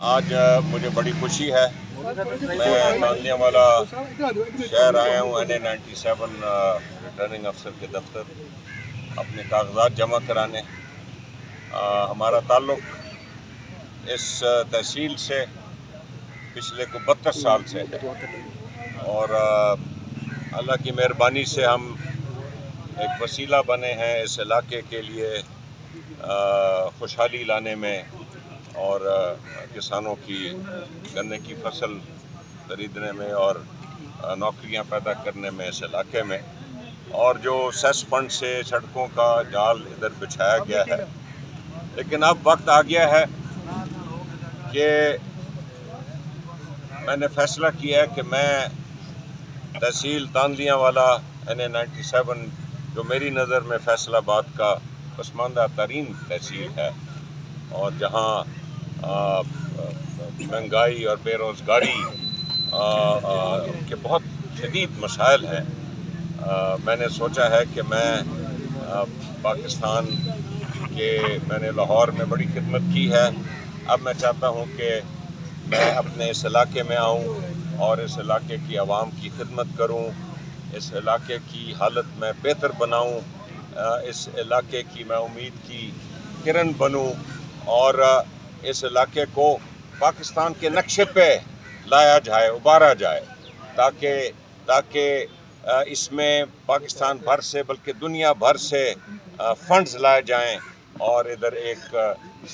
آج مجھے بڑی خوشی ہے، میں تانلیہ والا شہر آیا ہوں NA-97 ریٹرننگ افسر کے دفتر اپنے کاغذات جمع کرانے۔ ہمارا تعلق اس تحصیل سے پچھلے 32 سال سے اور اللہ کی مہربانی سے ہم ایک وسیلہ بنے ہیں اس علاقے کے لیے خوشحالی لانے میں اور کسانوں کی گنے کی فصل خریدنے میں اور نوکریاں پیدا کرنے میں اس علاقے میں، اور جو سیس فنڈ سے سڑکوں کا جال ادھر بچھایا گیا ہے۔ لیکن اب وقت آ گیا ہے کہ میں نے فیصلہ کیا ہے کہ میں تحصیل تانلیہ والا NA-97 جو میری نظر میں فیصل آباد کا پسماندہ ترین تحصیل ہے اور جہاں مہنگائی اور بے روزگاری کے بہت شدید مسائل ہیں، میں نے سوچا ہے کہ میں پاکستان کے میں نے لاہور میں بڑی خدمت کی ہے، اب میں چاہتا ہوں کہ میں اپنے اس علاقے میں آؤں اور اس علاقے کی عوام کی خدمت کروں، اس علاقے کی حالت میں بہتر بناؤں، اس علاقے کی میں امید کی کرن بنوں اور اس علاقے کو پاکستان کے نقشے پہ لایا جائے، ابھارا جائے، تاکہ اس میں پاکستان بھر سے بلکہ دنیا بھر سے فنڈز لائے جائیں اور ادھر ایک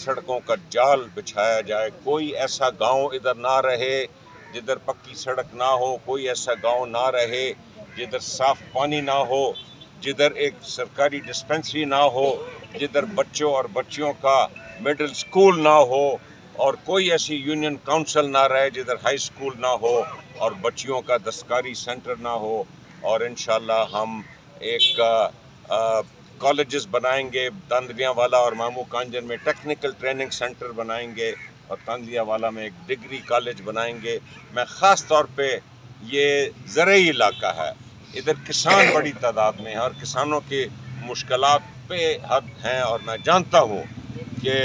سڑکوں کا جال بچھایا جائے۔ کوئی ایسا گاؤں ادھر نہ رہے جدھر پکی سڑک نہ ہو، کوئی ایسا گاؤں نہ رہے جدھر صاف پانی نہ ہو، جدھر ایک سرکاری ڈسپنسری نہ ہو، جدھر بچوں اور بچیوں کا مڈل سکول نہ ہو، اور کوئی ایسی یونین کاؤنسل نہ رہے جدھر ہائی سکول نہ ہو اور بچیوں کا دستکاری سینٹر نہ ہو۔ اور انشاءاللہ ہم ایک کالجز بنائیں گے، تانلیہ والا اور مامو کانجن میں ٹیکنیکل ٹریننگ سینٹر بنائیں گے اور تانلیہ والا میں ایک ڈگری کالج بنائیں گے۔ میں خاص طور پہ یہ زرعی علاقہ ہے، ادھر کسان بڑی تعداد میں ہیں اور کسانوں کی مشکلات بے حد ہیں، اور میں جانتا ہوں کہ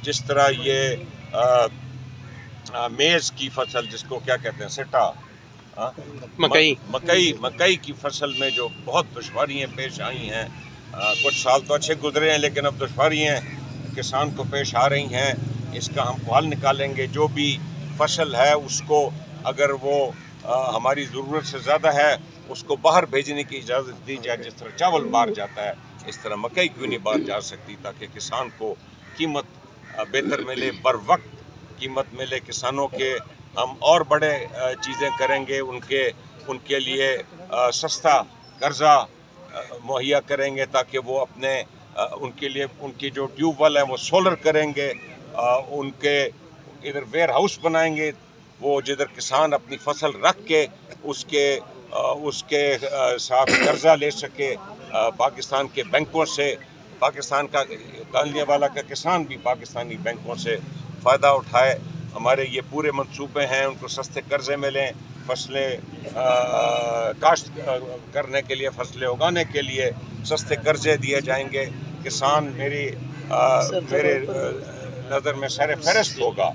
جس طرح یہ میز کی فصل جس کو کیا کہتے ہیں سٹا مکئی کی فصل میں جو بہت دشواریاں پیش آئی ہیں، کچھ سال تو اچھے گزرے ہیں لیکن اب دشواریاں کسان کو پیش آ رہی ہیں، اس کا ہم حل نکالیں گے۔ جو بھی فصل ہے اس کو اگر وہ ہماری ضرورت سے زیادہ ہے اس کو باہر بھیجنے کی اجازت دی جائے، جس طرح چاول باہر جاتا ہے اس طرح مکئی کیوں نہیں باہر جا سکتی، تاکہ کسان کو قیمت بہتر ملے، بر وقت قیمت ملے کسانوں کے۔ ہم اور بڑے چیزیں کریں گے، ان کے لیے سستا قرضہ مہیا کریں گے تاکہ وہ اپنے ان کی جو ٹیوب ویل ہیں وہ سولر کریں گے، ان کے ادھر ویئر ہاؤس بنائیں گے، وہ جدھر کسان اپنی فصل رکھ کے اس کے ساتھ قرضہ لے سکے پاکستان کے بینکوں سے۔ پاکستان کا تانلیہ والا کا کسان بھی پاکستانی بینکوں سے فائدہ اٹھائے۔ ہمارے یہ پورے منصوبے ہیں، ان کو سستے قرضے ملیں، فصلیں کاشت کرنے کے لیے، فصلیں اگانے کے لیے سستے قرضے دیے جائیں گے۔ کسان میرے نظر میں سر فہرست ہوگا۔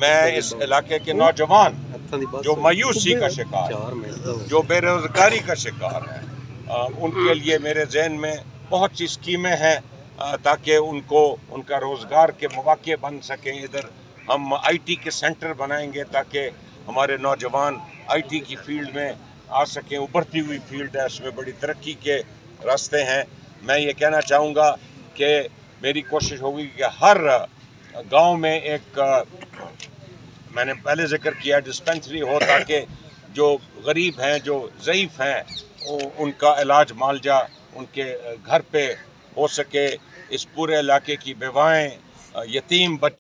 میں اس علاقے کے نوجوان جو مایوسی کا شکار ہیں، جو بے روزگاری کا شکار ہیں، ان کے لیے میرے ذہن میں بہت سی اسکیمیں ہیں تاکہ ان کا روزگار کے مواقع بن سکیں۔ ادھر ہم IT کے سینٹر بنائیں گے تاکہ ہمارے نوجوان IT کی فیلڈ میں آ سکیں، ابھرتی ہوئی فیلڈ ہے، اس میں بڑی ترقی کے راستے ہیں۔ میں یہ کہنا چاہوں گا کہ میری کوشش ہوگی کہ ہر گاؤں میں ایک میں نے پہلے ذکر کیا ڈسپنسری ہو، تاکہ جو غریب ہیں، جو ضعیف ہیں، ان کا علاج معالجہ ان کے گھر پہ ہو سکے۔ اس پورے علاقے کی بیوائیں، یتیم بچے